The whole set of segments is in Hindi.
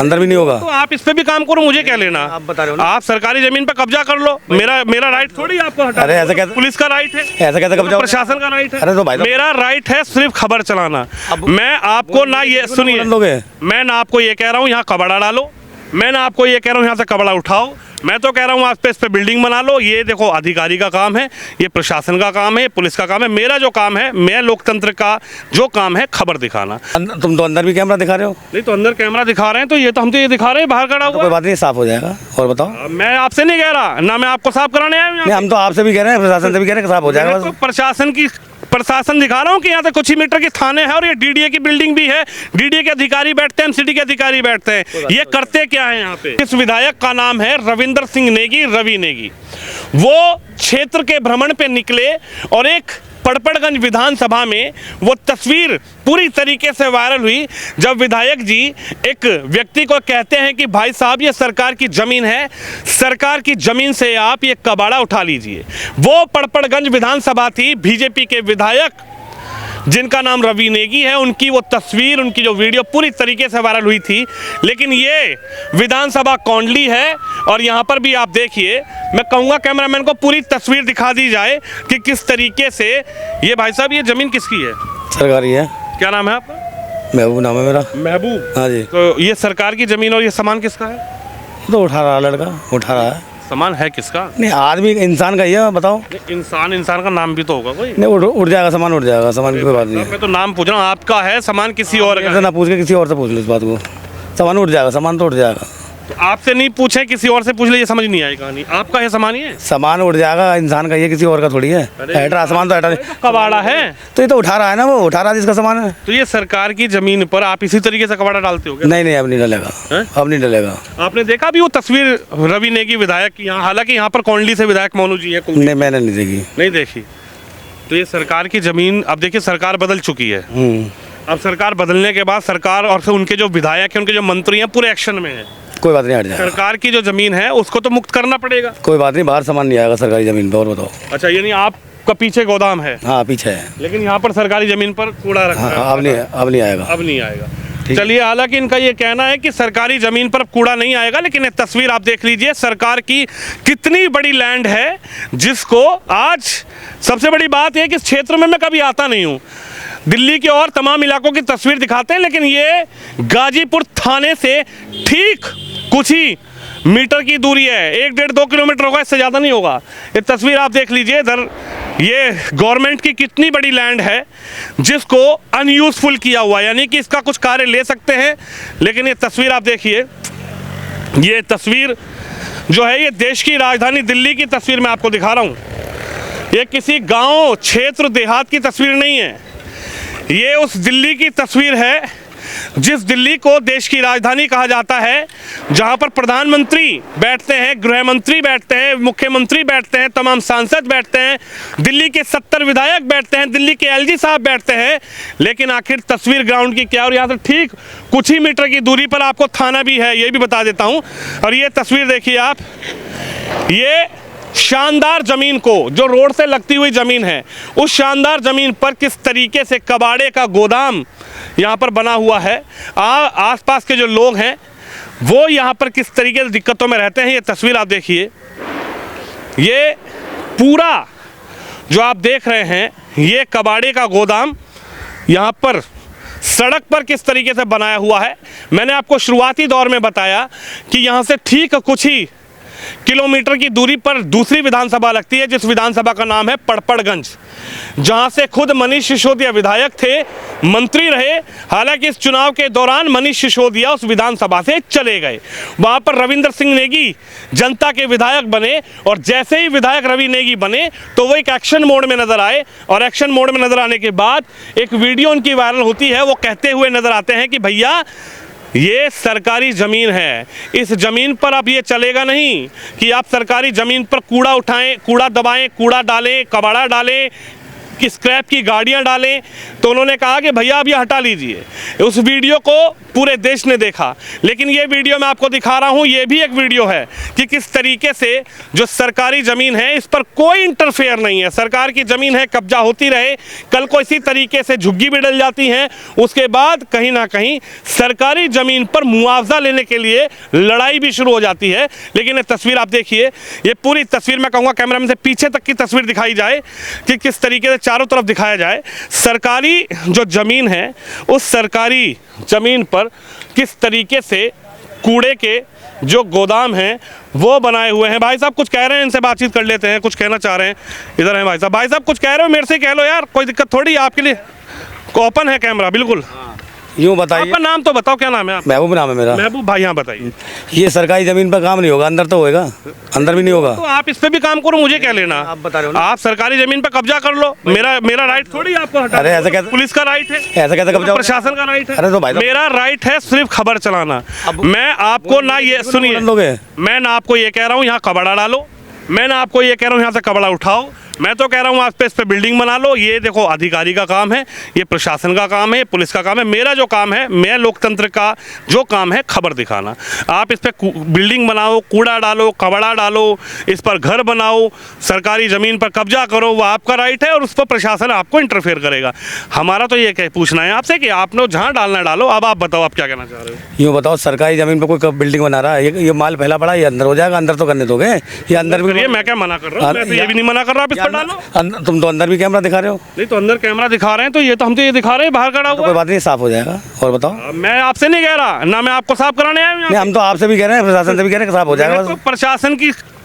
अंदर भी नहीं होगा। तो आप इस पे भी काम करो, मुझे क्या लेना। आप बता रहे हो ना। आप सरकारी जमीन पे कब्जा कर लो, मेरा राइट थोड़ी आपको हटा। अरे ऐसा कैसे, पुलिस का राइट है, ऐसा कैसे कब्जा? प्रशासन का राइट है। अरे तो भाई मेरा राइट है सिर्फ खबर चलाना। मैं आपको ना ये सुनिए, मैं ना आपको ये कह रहा हूँ यहाँ कबाड़ा डालो, मैं ना आपको ये कह रहा हूँ यहाँ से कबाड़ा उठाओ, मैं तो कह रहा हूँ आप पे इस पे बिल्डिंग बना लो। ये देखो अधिकारी का काम है, ये प्रशासन का काम है, पुलिस का काम है। मेरा जो काम है, मैं लोकतंत्र का जो काम है खबर दिखाना। तुम तो अंदर भी कैमरा दिखा रहे हो। नहीं तो अंदर कैमरा दिखा रहे हैं तो ये तो हम तो ये दिखा रहे हैं बाहर खड़ा तो कोई बात नहीं, साफ हो जाएगा। और बताओ। मैं आपसे नहीं कह रहा ना, मैं आपको साफ कराने आया हूँ। हम तो आपसे भी कह रहे हैं, प्रशासन से भी कह रहे हैं, साफ हो जाएगा। तो प्रशासन दिखा रहा हूँ कि यहाँ से कुछ ही मीटर की थाने हैं और ये डीडीए की बिल्डिंग भी है, डीडीए के अधिकारी बैठते हैं, एमसीडी के अधिकारी बैठते हैं। ये करते क्या है यहाँ पे? इस विधायक का नाम है रविंदर सिंह नेगी, रवि नेगी। वो क्षेत्र के भ्रमण पे निकले और एक पड़पड़गंज विधानसभा में वो तस्वीर पूरी तरीके से वायरल हुई जब विधायक जी एक व्यक्ति को कहते हैं कि भाई साहब ये सरकार की जमीन है, सरकार की जमीन से आप ये कबाड़ा उठा लीजिए। वो पड़पड़गंज विधानसभा थी, बीजेपी के विधायक जिनका नाम रवि नेगी है, उनकी वो तस्वीर, उनकी जो वीडियो पूरी तरीके से वायरल हुई थी। लेकिन ये विधानसभा कौंडली है और यहाँ पर भी आप देखिए, मैं कहूँगा कैमरामैन को पूरी तस्वीर दिखा दी जाए कि किस तरीके से ये भाई साहब ये ज़मीन किसकी है? सरकारी है। क्या नाम है आपका? महबूब नाम है मेरा। महबूब। हाँ जी। तो ये सरकार की ज़मीन और ये सामान किसका है? तो उठा रहा लड़का, उठा रहा है। सामान है किसका? नहीं, आदमी इंसान का ही है, बताओ। इंसान का नाम भी तो होगा कोई। नहीं, उड़ जाएगा सामान, उड़ जाएगा सामान की कोई बात नहीं है। मैं तो नाम पूछ रहा हूँ, आपका है सामान किसी और का? ना पूछ के किसी और से पूछ लो इस बात को। सामान उड़ जाएगा, सामान तो उड़ जाएगा। तो आपसे नहीं पूछे, किसी और से पूछ ले, ये समझ नहीं आई कहानी। आपका है सामान, ये सामान उड़ जाएगा, इंसान का ये किसी और का थोड़ी है। हटा सामान तो हटा नहीं। कबाड़ा है तो ये तो उठा रहा है ना, वो उठा रहा है जिसका सामान है। तो ये सरकार की जमीन पर आप इसी तरीके से कबाड़ा डालते हो क्या? नहीं नहीं, अब नहीं डलेगा, अब नहीं डलेगा। आपने देखा भी वो तस्वीर रवि नेगी विधायक की? यहाँ हालांकि यहाँ पर कौंडली से विधायक मोनू जी है। नहीं, मैंने नहीं देखी। नहीं देखी। तो ये सरकार की जमीन, अब देखिए सरकार बदल चुकी है। अब सरकार बदलने के बाद सरकार और फिर उनके जो विधायक हैं, उनके जो मंत्री हैं, पूरे एक्शन में है। कोई बात नहीं, हट जाएगा। सरकार की जो जमीन है उसको तो मुक्त करना पड़ेगा। कोई बात नहीं, बाहर सामान नहीं आएगा सरकारी जमीन पे। और बताओ। अच्छा, यानी आपका पीछे गोदाम है? हाँ, पीछे है, लेकिन यहाँ पर सरकारी जमीन पर कूड़ा रखा है। अब नहीं आएगा। अब नहीं आएगा। चलिए, हालांकि इनका ये कहना है कि सरकारी जमीन पर कूड़ा नहीं आएगा, लेकिन ये तस्वीर आप देख लीजिए, सरकार की कितनी बड़ी लैंड है, जिसको आज सबसे बड़ी बात यह कि इस क्षेत्र में मैं कभी आता नहीं हूँ। दिल्ली के और तमाम इलाकों की तस्वीर दिखाते हैं, लेकिन ये गाजीपुर थाने से ठीक कुछ ही मीटर की दूरी है, 1-1.5-2 किलोमीटर होगा, इससे ज़्यादा नहीं होगा। ये तस्वीर आप देख लीजिए इधर, ये गवर्नमेंट की कितनी बड़ी लैंड है जिसको अनयूजफुल किया हुआ, यानी कि इसका कुछ कार्य ले सकते हैं। लेकिन ये तस्वीर आप देखिए, ये तस्वीर जो है ये देश की राजधानी दिल्ली की तस्वीर मैं आपको दिखा रहा हूँ। ये किसी गांव, क्षेत्र, देहात की तस्वीर नहीं है, ये उस दिल्ली की तस्वीर है जिस दिल्ली को देश की राजधानी कहा जाता है, जहां पर प्रधानमंत्री बैठते हैं, गृह मंत्री बैठते हैं, मुख्यमंत्री बैठते हैं, तमाम सांसद बैठते हैं, दिल्ली के 70 विधायक बैठते हैं, दिल्ली के एलजी साहब बैठते हैं। लेकिन आखिर तस्वीर ग्राउंड की क्या? और यहाँ से ठीक कुछ ही मीटर की दूरी पर आपको थाना भी है, ये भी बता देता हूँ। और ये तस्वीर देखिए आप, ये शानदार जमीन को, जो रोड से लगती हुई जमीन है, उस शानदार जमीन पर किस तरीके से कबाड़े का गोदाम यहाँ पर बना हुआ है। आसपास के जो लोग हैं वो यहाँ पर किस तरीके से दिक्कतों में रहते हैं। ये तस्वीर आप देखिए, ये पूरा जो आप देख रहे हैं, ये कबाड़े का गोदाम यहाँ पर सड़क पर किस तरीके से बनाया हुआ है। मैंने आपको शुरुआती दौर में बताया कि यहाँ से ठीक कुछ ही किलोमीटर की दूरी पर दूसरी विधानसभा लगती है, जिस विधानसभा का नाम है पड़पड़गंज, जहां से खुद मनीष सिसोदिया विधायक थे, मंत्री रहे। हालांकि इस चुनाव के दौरान मनीष सिसोदिया उस विधानसभा से चले गए। वहां पर रविंदर सिंह नेगी जनता के विधायक बने, और जैसे ही विधायक रवि नेगी बने तो वो एक एक्शन मोड में नजर आए, और एक्शन मोड में नजर आने के बाद एक वीडियो उनकी वायरल होती है। वो कहते हुए नजर आते हैं कि भैया ये सरकारी ज़मीन है, इस ज़मीन पर अब ये चलेगा नहीं कि आप सरकारी ज़मीन पर कूड़ा उठाएं, कूड़ा दबाएं, कूड़ा डालें, कबाड़ा डालें, कि स्क्रैप की गाड़ियां डालें, तो उन्होंने कहा कि भैया अब ये हटा लीजिए। उस वीडियो को पूरे देश ने देखा, लेकिन ये वीडियो मैं आपको दिखा रहा हूं, ये भी एक वीडियो है कि किस तरीके से जो सरकारी ज़मीन है इस पर कोई इंटरफेयर नहीं है। सरकार की ज़मीन है, कब्जा होती रहे, कल को इसी तरीके से झुग्गी भी डल जाती हैं, उसके बाद कहीं ना कहीं सरकारी ज़मीन पर मुआवजा लेने के लिए लड़ाई भी शुरू हो जाती है। लेकिन ये तस्वीर आप देखिए, ये पूरी तस्वीर मैं कहूँगा कैमरामैन से पीछे तक की तस्वीर दिखाई जाए कि किस तरीके से चारों तरफ दिखाया जाए। सरकारी जो ज़मीन है उस सरकारी ज़मीन पर किस तरीके से कूड़े के जो गोदाम हैं वो बनाए हुए हैं। भाई साहब कुछ कह रहे हैं, इनसे बातचीत कर लेते हैं, कुछ कहना चाह रहे हैं। इधर हैं भाई साहब। भाई साहब कुछ कह रहे हो, मेरे से कह लो यार, कोई दिक्कत थोड़ी है आपके लिए, ओपन है कैमरा बिल्कुल। यूँ बताइए, आपका नाम तो बताओ, क्या नाम है आपका? महबूब नाम है मेरा। महबूब भाई, यहाँ बताइए। ये सरकारी ज़मीन पर काम नहीं होगा, अंदर तो होएगा, अंदर भी नहीं होगा। तो आप इस पे भी काम करो, मुझे क्या लेना? आप बता रहे हो ना। आप सरकारी जमीन पे कब्जा कर लो, मेरा राइट थोड़ी है आपको हटाने। अरे ऐसा कैसे, पुलिस का राइट है, ऐसा कैसे कब्जा? प्रशासन का राइट है। अरे तो भाई साहब, मेरा राइट है सिर्फ खबर चलाना। मैं आपको ना ये सुनिए, मैं ना आपको ये कह रहा हूँ यहाँ कबाड़ा डालो, मैं ना आपको ये कह रहा हूँ यहाँ से कबाड़ा उठाओ। मैं तो कह रहा हूँ आप इस पे बिल्डिंग बना लो। ये देखो अधिकारी का काम है, ये प्रशासन का काम है, पुलिस का काम है। मेरा जो काम है, मैं लोकतंत्र का जो काम है खबर दिखाना। आप इस पे बिल्डिंग बनाओ, कूड़ा डालो, कबाड़ा डालो, इस पर घर बनाओ, सरकारी ज़मीन पर कब्जा करो, वो आपका राइट है और उस पर प्रशासन आपको इंटरफेयर करेगा। हमारा तो ये क्या पूछना है आपसे कि आपने जहाँ डालना डालो। अब आप बताओ आप क्या कहना चाह रहे हो? यूँ बताओ, सरकारी ज़मीन पर कोई बिल्डिंग बना रहा है, ये माल फैला पड़ा, ये अंदर हो जाएगा, अंदर तो करने दोगे? ये अंदर भी, मैं क्या मना कर रहा हूँ? मैं तो ये भी नहीं मना कर रहा आप इस पर डालो। तुम तो अंदर भी कैमरा दिखा रहे हो। नहीं तो अंदर कैमरा दिखा रहे हैं, तो ये तो हम तो ये दिखा रहे हैं बाहर खड़ा हुआ। कोई बात नहीं, साफ हो जाएगा। और बताओ। मैं आपसे नहीं कह रहा ना, मैं आपको साफ कराने आया हूं। हम तो आपसे भी कह रहे हैं, प्रशासन से भी कह रहे हैं, साफ हो जाएगा। तो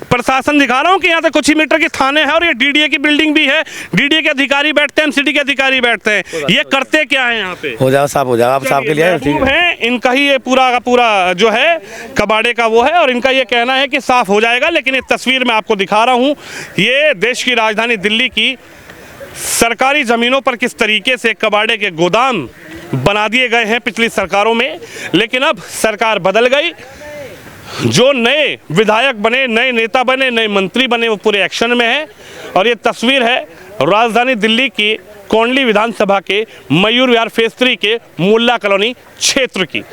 प्रशासन दिखा रहा हूँ कि यहाँ से कुछ ही मीटर के थाने हैं और ये डीडीए की बिल्डिंग भी है। डीडीए के अधिकारी बैठते हैं, एमसीडी के अधिकारी बैठते हैं। ये करते क्या है यहाँ पे? हो जाएगा, साफ हो जाएगा। आप साफ के लिए ठीक है, इनका ही ये पूरा का पूरा जो है कबाड़े का वो है और इनका ये कहना है कि साफ हो जाएगा। लेकिन ये तस्वीर मैं आपको दिखा रहा हूँ, ये देश की राजधानी दिल्ली की सरकारी ज़मीनों पर किस तरीके से कबाड़े के गोदाम बना दिए गए हैं पिछली सरकारों में। लेकिन अब सरकार बदल गई, जो नए विधायक बने, नए नेता बने, नए मंत्री बने, वो पूरे एक्शन में है। और ये तस्वीर है राजधानी दिल्ली की कोंडली विधानसभा के मयूर विहार फेज 3 के मुल्ला कॉलोनी क्षेत्र की।